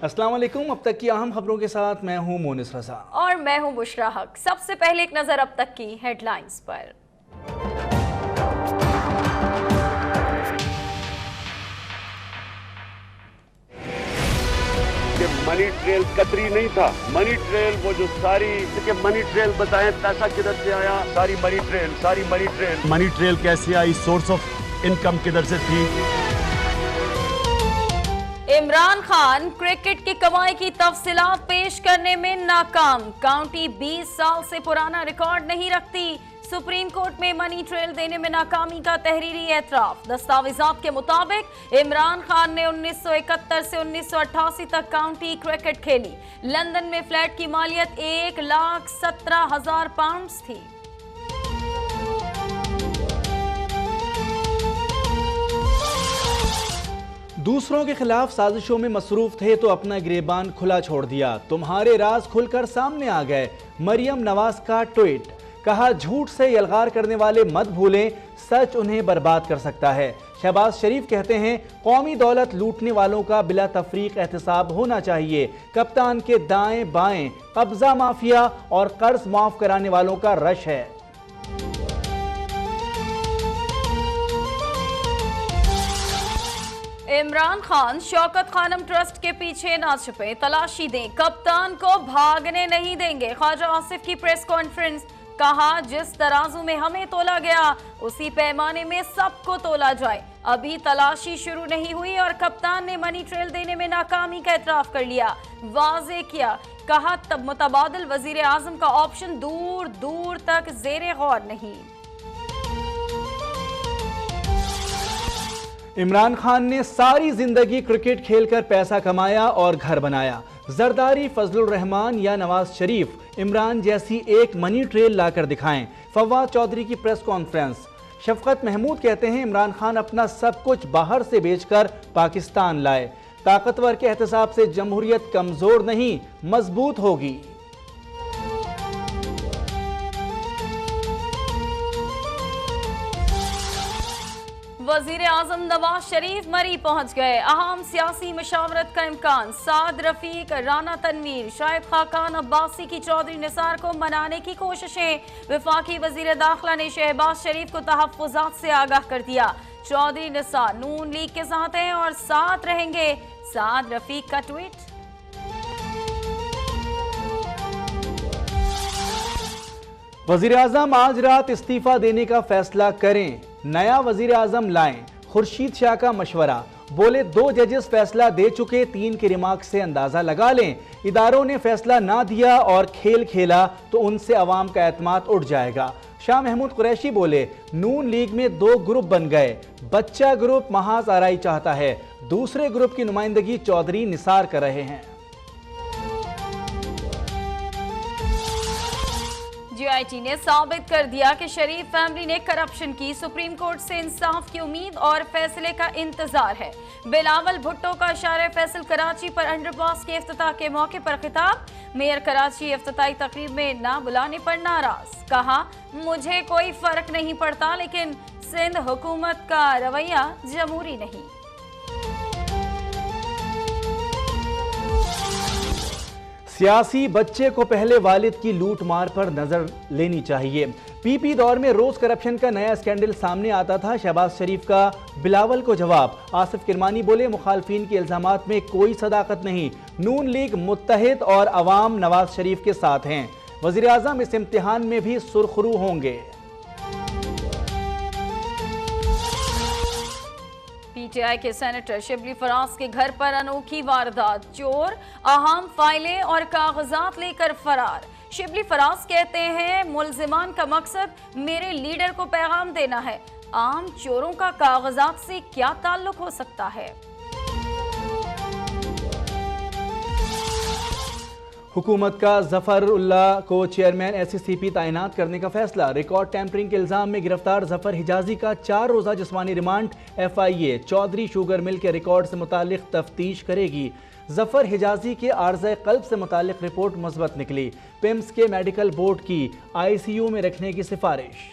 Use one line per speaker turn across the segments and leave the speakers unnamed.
अस्सलाम वालेकुम। अब तक की अहम खबरों के साथ मैं हूं मोनिस रजा
और मैं हूं बुशरा हक। सबसे पहले एक नजर अब तक की हेडलाइंस पर।
मनी ट्रेल कतरी नहीं था, मनी ट्रेल वो जो सारी मनी ट्रेल बताएं पैसा किधर से आया, सारी मनी ट्रेल कैसे आई, सोर्स ऑफ इनकम किधर से थी।
इमरान खान क्रिकेट की कमाई की तफसीलात पेश करने में नाकाम। काउंटी 20 साल से पुराना रिकॉर्ड नहीं रखती। सुप्रीम कोर्ट में मनी ट्रेल देने में नाकामी का तहरीरी एतराफ। दस्तावेजात के मुताबिक इमरान खान ने 1971 से 1988 तक काउंटी क्रिकेट खेली। लंदन में फ्लैट की मालियत 1,17,000 पाउंड थी।
दूसरों के खिलाफ साजिशों में मसरूफ थे तो अपना गिरेबान खुला छोड़ दिया। तुम्हारे राज खुलकर सामने आ गए। मरियम नवाज का ट्वीट। कहा, झूठ से यलगार करने वाले मत भूलें, सच उन्हें बर्बाद कर सकता है। शहबाज शरीफ कहते हैं, कौमी दौलत लूटने वालों का बिला तफरीक एहतसाब होना चाहिए। कप्तान के दाएं बाएं कब्जा माफिया और कर्ज माफ कराने वालों का रश है।
इमरान खान शौकत खानम ट्रस्ट के पीछे ना छुपे, तलाशी दें, कप्तान को भागने नहीं देंगे। ख्वाजा आसिफ की प्रेस कॉन्फ्रेंस। कहा, जिस तराजू में हमें तोला गया उसी पैमाने में सबको तोला जाए। अभी तलाशी शुरू नहीं हुई और कप्तान ने मनी ट्रेल देने में नाकामी का एतराफ कर लिया, वाजे किया। कहा, तब मुतबादिल वजीर आजम का ऑप्शन दूर दूर तक जेरे गौर नहीं।
इमरान खान ने सारी जिंदगी क्रिकेट खेलकर पैसा कमाया और घर बनाया। जरदारी, फजलुर रहमान या नवाज शरीफ इमरान जैसी एक मनी ट्रेल लाकर दिखाएं। फवाद चौधरी की प्रेस कॉन्फ्रेंस। शफकत महमूद कहते हैं, इमरान खान अपना सब कुछ बाहर से बेचकर पाकिस्तान लाए। ताकतवर के एहतसाब से जमहूरियत कमजोर नहीं मजबूत होगी।
वजीर आजम नवाज शरीफ मरी पहुंच गए। अहम सियासी मशावरत का इम्कान। साद रफीक, राना तनवीर, शाहिद खाकान अब्बासी की चौधरी निसार को मनाने की कोशिशें। वफाकी वजीर दाखिला ने शहबाज शरीफ को तहफ्फुज़ात से आगाह कर दिया। चौधरी निसार नून लीग के साथ हैं और साथ रहेंगे। साद रफीक का ट्वीट।
वजीर आजम आज रात इस्तीफा देने का फैसला करें, नया वजीर आजम लाएं। खुर्शीद शाह का मशवरा। बोले, 2 जजेस फैसला दे चुके, 3 के रिमार्क से अंदाजा लगा लें। इदारों ने फैसला ना दिया और खेल खेला तो उनसे अवाम का एतमाद उठ जाएगा। शाह महमूद कुरैशी बोले, नून लीग में 2 ग्रुप बन गए। बच्चा ग्रुप महाज आराई चाहता है, दूसरे ग्रुप की नुमाइंदगी चौधरी निसार कर रहे हैं।
GIT ने साबित कर दिया कि शरीफ फैमिली ने करप्शन की। सुप्रीम कोर्ट से इंसाफ की उम्मीद और फैसले का इंतजार है। बिलावल भुट्टो का इशारा फैसल कराची पर अंडरपास के इफ्तिताह के मौके पर खिताब। मेयर कराची इफ्तिताही तकरीब में ना बुलाने पर नाराज। कहा, मुझे कोई फर्क नहीं पड़ता, लेकिन सिंध हुकूमत का रवैया जमहूरी नहीं।
सियासी बच्चे को पहले वालिद की लूट मार पर नजर लेनी चाहिए। पीपी दौर में रोज करप्शन का नया स्कैंडल सामने आता था। शहबाज शरीफ का बिलावल को जवाब। आसिफ किरमानी बोले, मुखालफिन के इल्जामात में कोई सदाकत नहीं। नून लीग मुत्तहिद और अवाम नवाज शरीफ के साथ हैं। वजीर आजम इस इम्तिहान में भी सुरखरू होंगे।
PTI के सेनेटर शिबली फराज के घर पर अनोखी वारदात। चोर अहम फाइलें और कागजात लेकर फरार। शिबली फराज कहते हैं, मुल्जिमान का मकसद मेरे लीडर को पैगाम देना है। आम चोरों का कागजात से क्या ताल्लुक हो सकता है।
हुकूमत का जफर उल्ला को चेयरमैन SCCP तैनात करने का फैसला। रिकॉर्ड टैंपरिंग के इल्जाम में गिरफ्तार जफर हिजाजी का 4 रोज़ा जिस्मानी remand. FIA Chaudhry sugar mill के रिकॉर्ड से मुतालिक तफ्तीश करेगी। जफर हिजाजी के आर्ज़े क़ल्ब से मुतालिक रिपोर्ट मुस्बत निकली। पिम्स के मेडिकल बोर्ड की ICU में रखने की सिफारिश।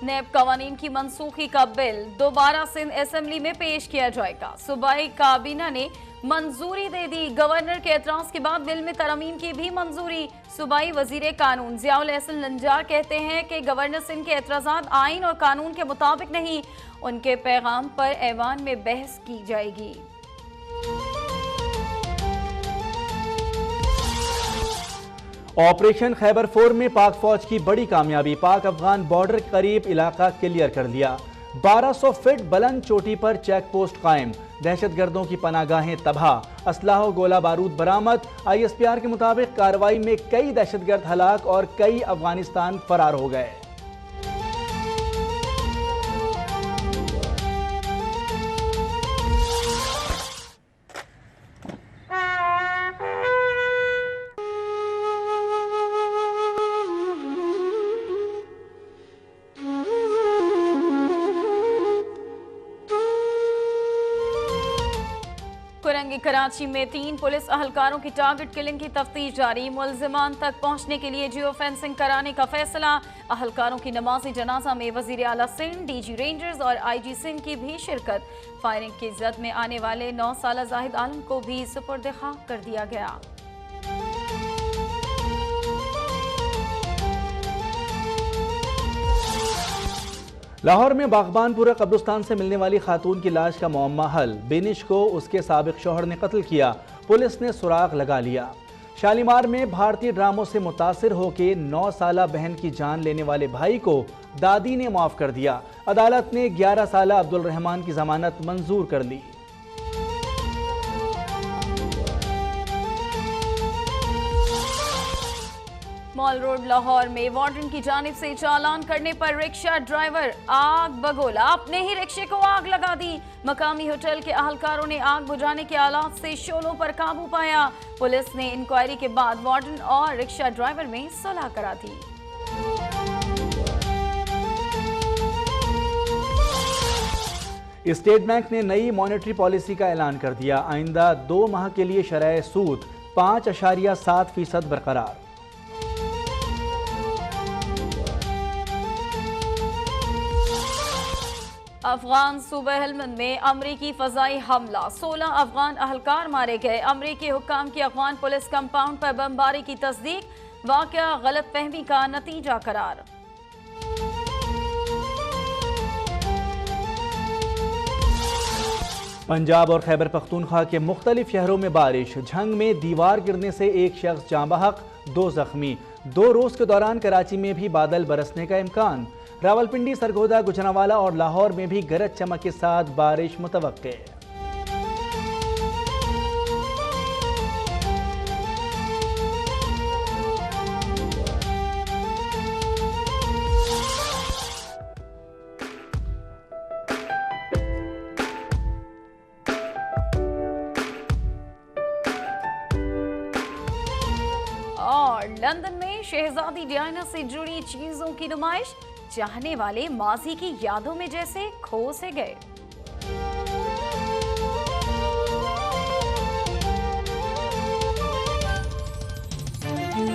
नैब कवानीन की मनसूखी का बिल दोबारा सिंध असेंबली में पेश किया जाएगा। सूबाई काबीना ने मंजूरी दे दी। गवर्नर के एतराज के बाद बिल में तरमीम की भी मंजूरी। सूबाई वजीर कानून जियाउल एहसन लंजार कहते हैं कि गवर्नर सिंध के एतराजात आइन और कानून के मुताबिक नहीं, उनके पैगाम पर ऐवान में बहस की जाएगी।
ऑपरेशन खैबर 4 में पाक फौज की बड़ी कामयाबी। पाक अफगान बॉर्डर के करीब इलाका क्लियर कर लिया। 1200 फीट बुलंद चोटी पर चेक पोस्ट कायम। दहशतगर्दों की पनागाहें तबाह। असलाह और गोला बारूद बरामद। ISPR के मुताबिक कार्रवाई में कई दहशतगर्द हलाक और कई अफगानिस्तान फरार हो गए।
कुरंगी कराची में 3 पुलिस अहलकारों की टारगेट किलिंग की तफ्तीश जारी। मुलजिमान तक पहुंचने के लिए जियो फेंसिंग कराने का फैसला। अहलकारों की नमाजी जनाजा में वजीर आला सिंध, DG रेंजर्स और IG सिंध की भी शिरकत। फायरिंग की जद में आने वाले 9 साला जाहिद आलम को भी सुपुर्द खाक कर दिया गया।
लाहौर में बागबानपुरा कब्रिस्तान से मिलने वाली खातून की लाश का मुअम्मा हल। बेनिश को उसके साबिक शौहर ने कत्ल किया, पुलिस ने सुराग लगा लिया। शालीमार में भारतीय ड्रामों से मुतासिर होकर 9 साला बहन की जान लेने वाले भाई को दादी ने माफ कर दिया। अदालत ने 11 साला अब्दुल रहमान की जमानत मंजूर कर ली।
मॉल रोड लाहौर में वार्डन की जानिब से चालान करने पर रिक्शा ड्राइवर आग बगोला, अपने ही रिक्शे को आग लगा दी। मकामी होटल के अहलकारों ने आग बुझाने के आलात से शोलों पर काबू पाया। पुलिस ने इंक्वायरी के बाद वार्डन और रिक्शा ड्राइवर में सुलह करा दी।
स्टेट बैंक ने नई मॉनेटरी पॉलिसी का ऐलान कर दिया। आइंदा 2 माह के लिए शरह सूद 5.7% बरकरार।
अफगान सूबे हेलमंद में अमरीकी फजाई हमला, 16 अफगान अहलकार मारे गए। अमरीकी हुक्काम की अफगान पुलिस कंपाउंड पर बमबारी की तस्दीक, वाकया गलत फहमी का नतीजा करार।
पंजाब और खैबर पख्तूनख्वा के मुख्तलिफ शहरों में बारिश। झंग में दीवार गिरने से एक शख्स जाँ बहक, 2 जख्मी। 2 रोज के दौरान कराची में भी बादल बरसने का इम्कान। रावलपिंडी, सरगोदा, गुजरांवाला और लाहौर में भी गरज चमक के साथ बारिश मुतवक्के।
और लंदन में शहजादी डायना से जुड़ी चीजों की नुमाइश, चाहने वाले माजी की यादों में जैसे खो से गए।